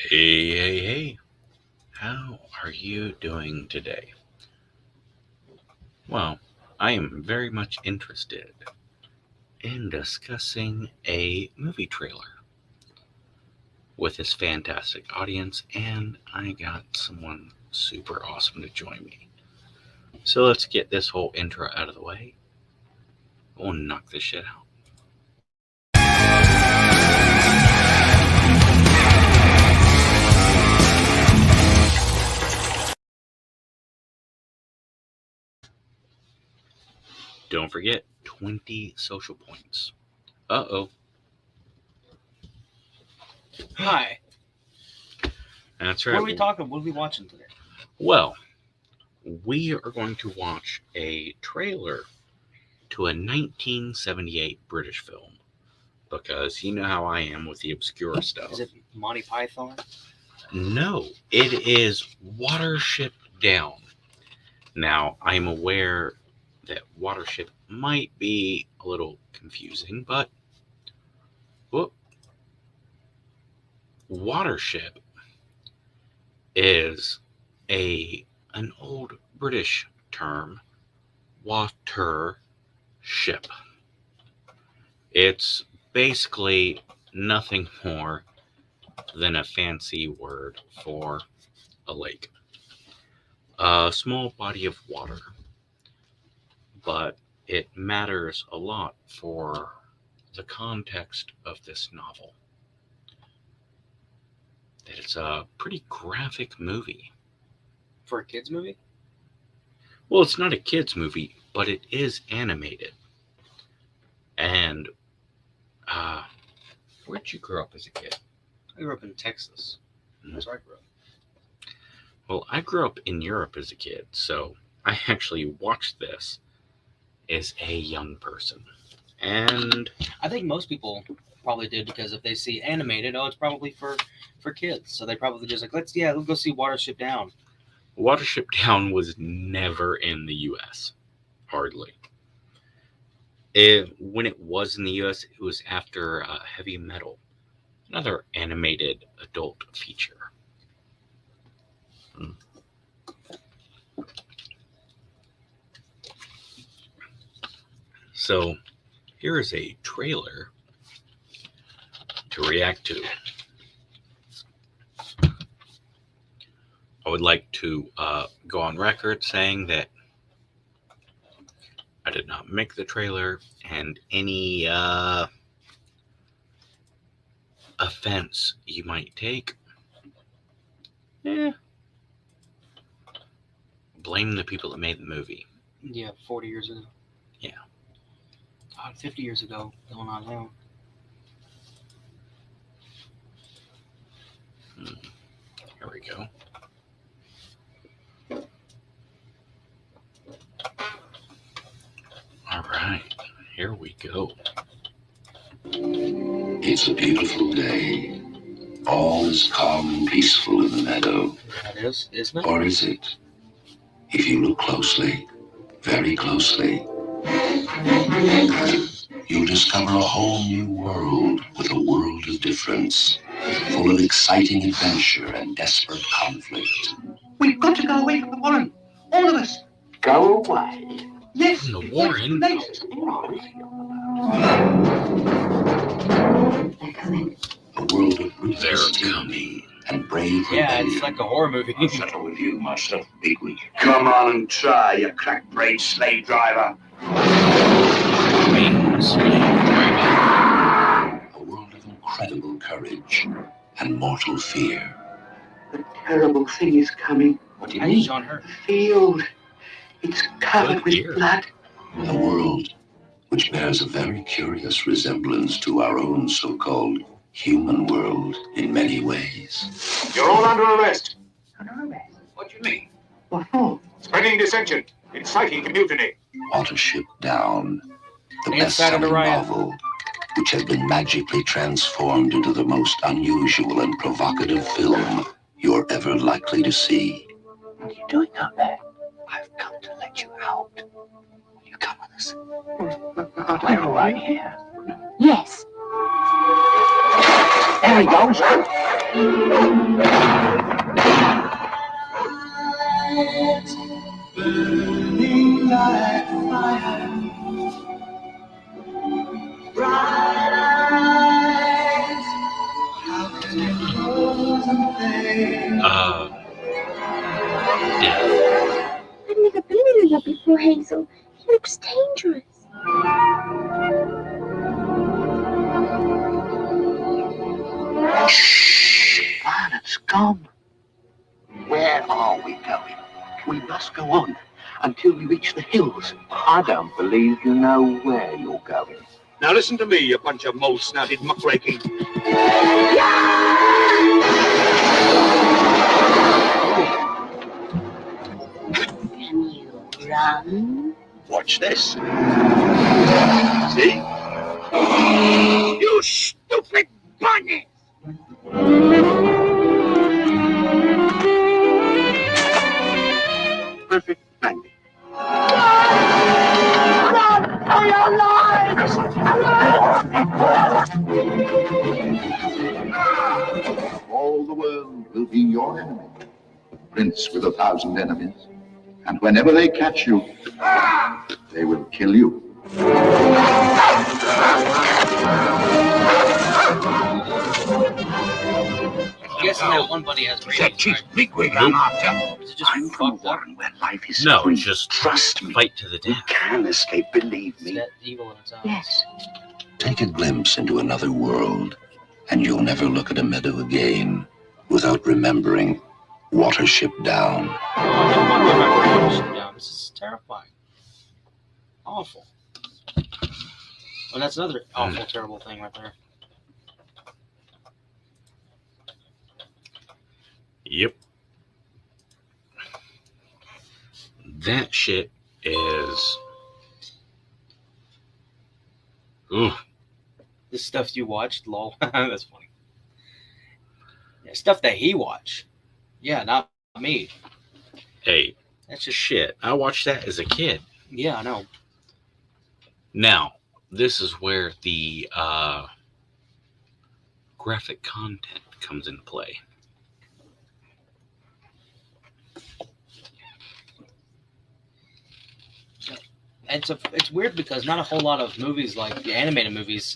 Hey, how are you doing today? Well, I am very much interested in discussing a movie trailer with this fantastic audience, and I got someone super awesome to join me. So let's get this whole intro out of the way. We'll knock this shit out. Don't forget 20 social points. Uh-oh. Hi. That's right. What are we talking? What are we watching today? Well, we are going to watch a trailer to a 1978 British film because you know how I am with the obscure stuff. Is it Monty Python? No, it is Watership Down. Now, I'm aware that Watership might be a little confusing, but Watership is an old British term, water ship. It's basically nothing more than a fancy word for a lake. A small body of water, but it matters a lot for the context of this novel. That it's a pretty graphic movie. For a kids movie? Well, it's not a kids movie, but it is animated. And where'd you grow up as a kid? I grew up in Texas. That's where I grew up. Well, I grew up in Europe as a kid, so I actually watched this as a young person. And I think most people probably did because if they see animated, it's probably for kids. So they probably just like, let's go see Watership Down. Watership Down was never in the US. Hardly. When it was in the US, it was after Heavy Metal, another animated adult feature. So, here is a trailer to react to. I would like to go on record saying that I did not make the trailer, and any offense you might take, blame the people that made the movie. Yeah, 40 years ago. Yeah. God, 50 years ago, going on now. Here we go. All right, here we go. It's a beautiful day. All is calm and peaceful in the meadow. That is, isn't it? Or is it? If you look closely, very closely, you'll discover a whole new world with a world of difference, full of exciting adventure and desperate conflict. We've got to go away from the Warren. All of us. Go away? Yes. From the Warren? They're coming. A world of ruthless They're coming. tyranny and brave Yeah, rebellion. it's like a horror movie. I'll settle with you, Master Bigwig. Come on and try, you crack-brained slave driver. A world of incredible courage and mortal fear. The terrible thing is coming. What do you I mean? need John Hurt. The field. It's covered Good with dear. blood. A world which bears a very curious resemblance to our own so-called human world in many ways. You're all under arrest. Under arrest? What do you mean? What for? Spreading dissension, inciting to mutiny. Watership Down, the Inside of the best-selling riot. novel, which has been magically transformed into the most unusual and provocative film you're ever likely to see. What are you doing out there? I've come to let you out. Will you come with us? We're right here. Yes. There he goes. Burning like fire, bright eyes, how can you close and fade? Death. I've never been in a lab before, Hazel. He looks dangerous. Shh! Violet's gone. Where are we going? We must go on until we reach the hills. I don't believe you know where you're going. Now listen to me, you bunch of mole-snouted muckraking. Can you run? Watch this. See? You stupid bunny! Perfect bandit. Run for your lives! All the world will be your enemy. Prince with 1,000 enemies. And whenever they catch you, they will kill you. I'm guessing that one buddy has That rabies, chief right? bigwig I'm after. Is it just I'm from fucked up? Warren where life is No, free. just Trust me. fight to the We death. can escape, believe Is me. that evil in its eyes? Yes. Take a glimpse into another world, and you'll never look at a meadow again without remembering Watership Down. I don't want to remember Watership Down. This is terrifying. Awful. And that's another awful, terrible thing right there. Yep. That shit is. Ooh. This stuff you watched, lol. That's funny. Yeah, stuff that he watched. Yeah, not me. Hey, That's just shit. I watched that as a kid. yeah, I know. Now, this is where the graphic content comes into play. It's weird because not a whole lot of movies, like the animated movies,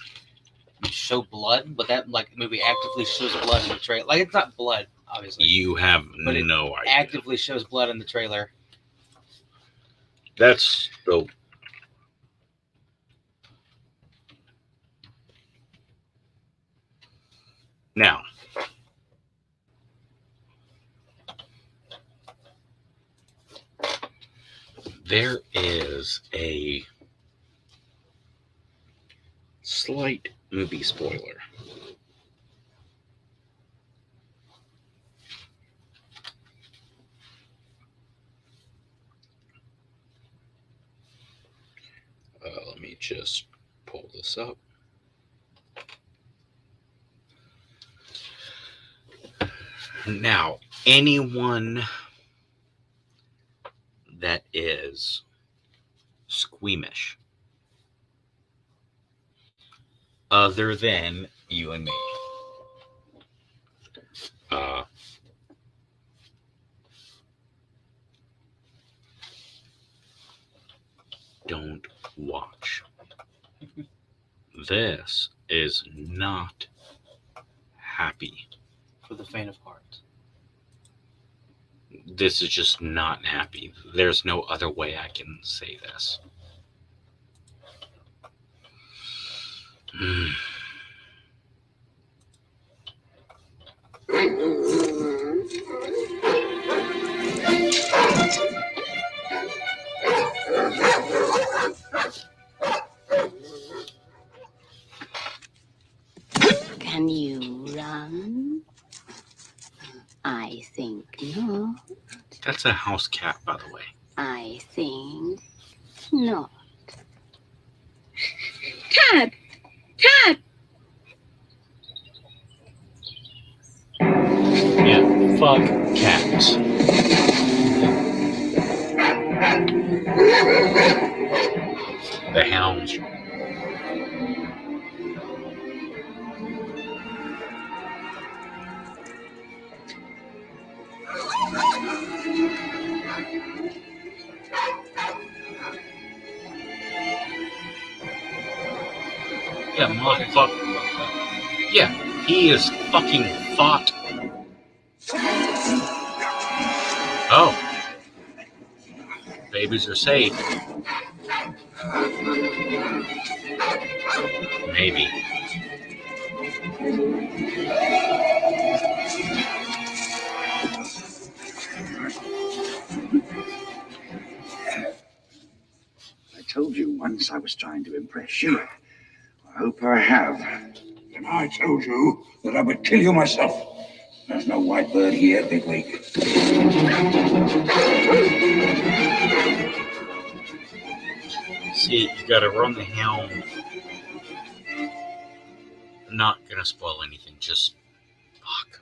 show blood, but that like movie actively shows blood in the trailer. Like it's not blood, obviously. You have But it no idea. Actively shows blood in the trailer. That's the. Now, there is a slight movie spoiler. Let me just pull this up. Now, anyone that is squeamish, other than you and me, don't watch. This is not happy. For the faint of heart. This is just not happy. There's no other way I can say this. Can you run? I think not. That's a house cat, by the way. I think not. Tad! Tad! Yeah, fuck cats. The hounds. that motherfucker. Yeah, he is fucking fought. Oh. Babies are safe. Maybe. I told you once I was trying to impress you. I hope I have. And I told you that I would kill you myself. There's no white bird here, bigwig. See, you gotta run the helm. I'm not gonna spoil anything, just fuck.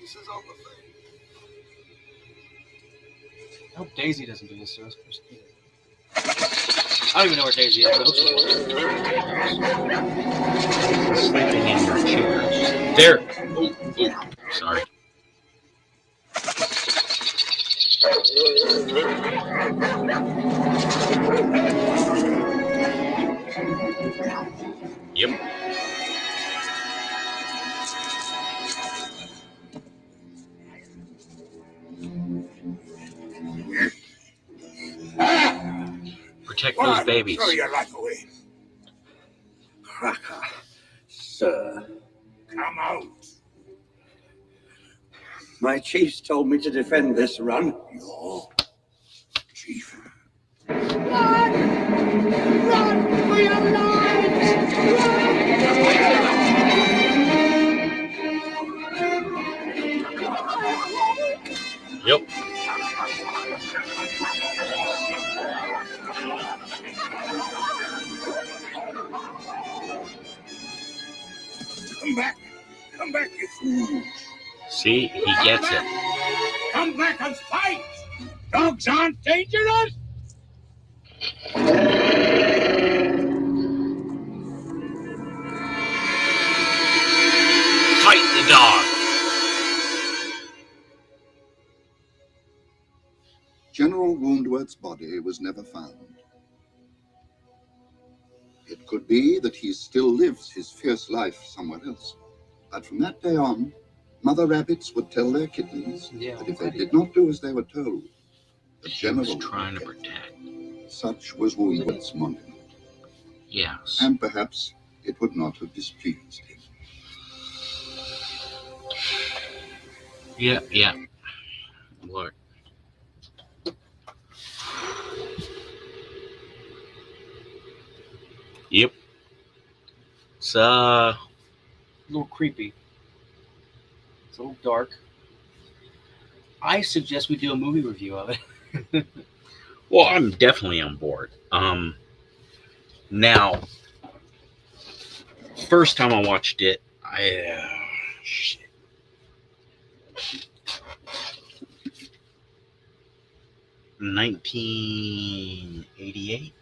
This is all the thing. I hope Daisy doesn't do this to us. I don't even know where Daisy is. But Sleeping in your chair. There. Oh, sorry. Yep. Protect those babies. Throw your life away. Cracker, sir. Come out. My chiefs told me to defend this run. Your chief. Run! Run for your lives! Yep. Come back. Come back, you fools. See, he gets it. Come back and fight. Dogs aren't dangerous. Fight the dog. General Woundworth's body was never found. It could be that he still lives his fierce life somewhere else. But from that day on, mother rabbits would tell their kittens that if they did not do as they were told, the He general was would trying to get protect. them. Such was Woundworth's monument, Yes. and perhaps it would not have displeased him. Yeah. What? Yep. It's a little creepy. It's a little dark. I suggest we do a movie review of it. well, I'm definitely on board. Now, first time I watched it, shit. 1988,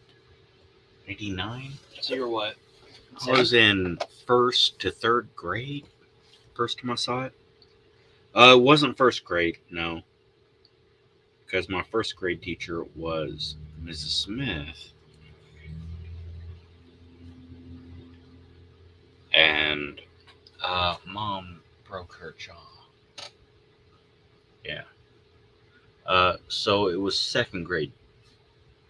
89. So you're what? I was in first to third grade. First time I saw it. It wasn't first grade, no. Because my first grade teacher was Mrs. Smith. And Mom broke her jaw. Yeah. So it was second grade.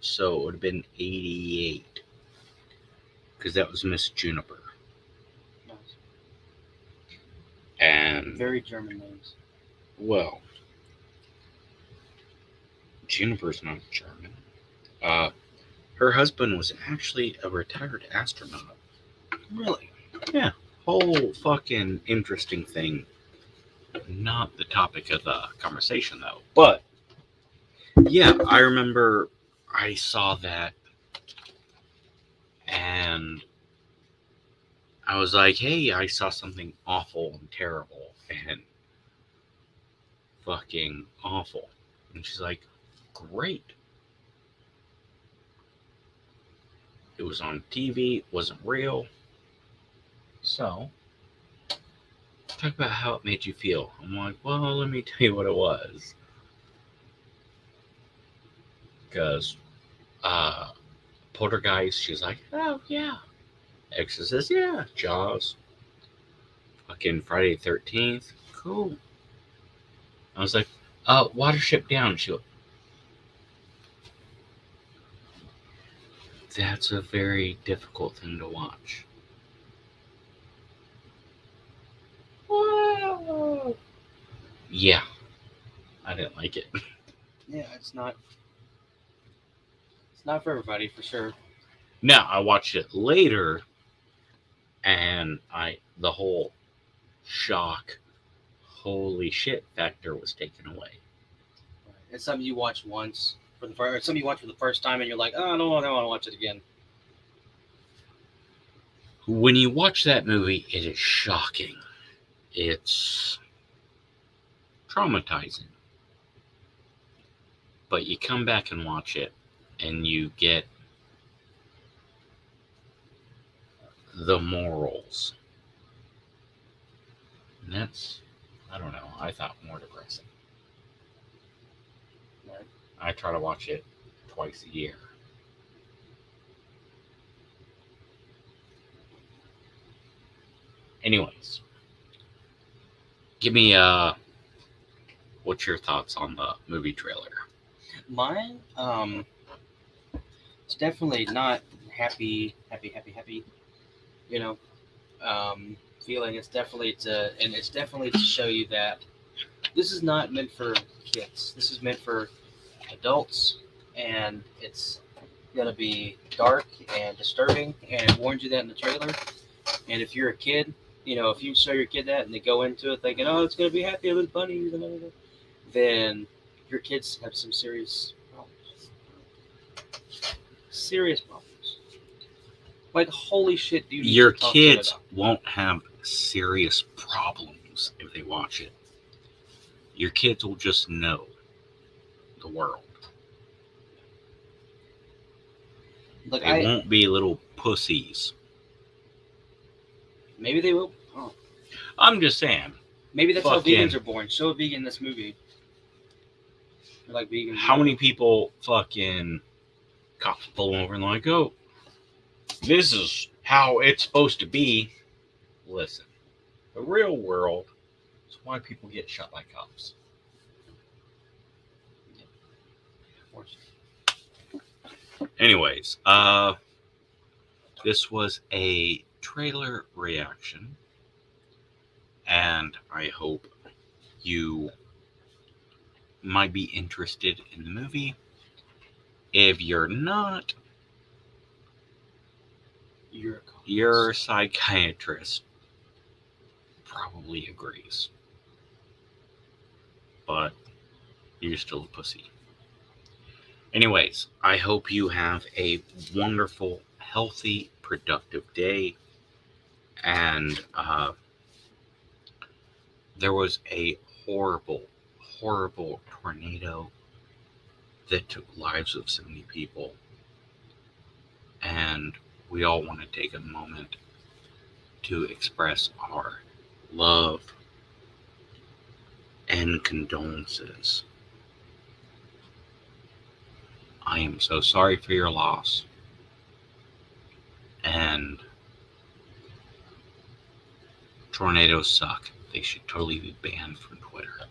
So it would have been 88. Because that was Miss Juniper. Nice. And very German names. Well, Juniper's not German. Her husband was actually a retired astronaut. Really? Yeah. Whole fucking interesting thing. Not the topic of the conversation, though. But, yeah, I remember I saw that. And I was like, hey, I saw something awful and terrible and fucking awful. And she's like, great. It was on TV, it wasn't real. So, talk about how it made you feel. I'm like, well, let me tell you what it was. Because Poltergeist, she's like, oh, yeah. Exorcist, yeah. Jaws. Fucking Friday the 13th, cool. I was like, Watership Down. She went, that's a very difficult thing to watch. Whoa. Yeah, I didn't like it. Yeah, it's not for everybody for sure. Now I watched it later, and the whole shock, holy shit factor was taken away. It's something you watch once for the first, something you watch for the first time, and you're like, oh, no, I don't want to watch it again. When you watch that movie, it is shocking. It's traumatizing. But you come back and watch it, and you get the morals. And that's, I don't know, I thought more depressing. Right. I try to watch it twice a year. Anyways, give me what's your thoughts on the movie trailer? Mine, it's definitely not happy. You know, feeling. It's definitely to show you that this is not meant for kids. This is meant for adults, and it's gonna be dark and disturbing. And it warns you that in the trailer. And if you're a kid, if you show your kid that and they go into it thinking, "Oh, it's gonna be happy with bunnies," and everything, then your kids have some serious problems. Serious problems. Like, holy shit, dude. Your kids won't have serious problems if they watch it. Your kids will just know the world. Like, they won't be little pussies. Maybe they will. Oh. I'm just saying. Maybe that's how vegans are born. Show a vegan this movie. They're like vegans. How many people fucking cops pull over and like, oh, this is how it's supposed to be? Listen, the real world is why people get shot by cops. Anyways, this was a trailer reaction, and I hope you might be interested in the movie. If you're not, your psychiatrist probably agrees, but you're still a pussy. Anyways, I hope you have a wonderful, healthy, productive day. And there was a horrible, horrible tornado that took lives of so many people. And we all want to take a moment to express our love and condolences. I am so sorry for your loss. And tornadoes suck. They should totally be banned from Twitter.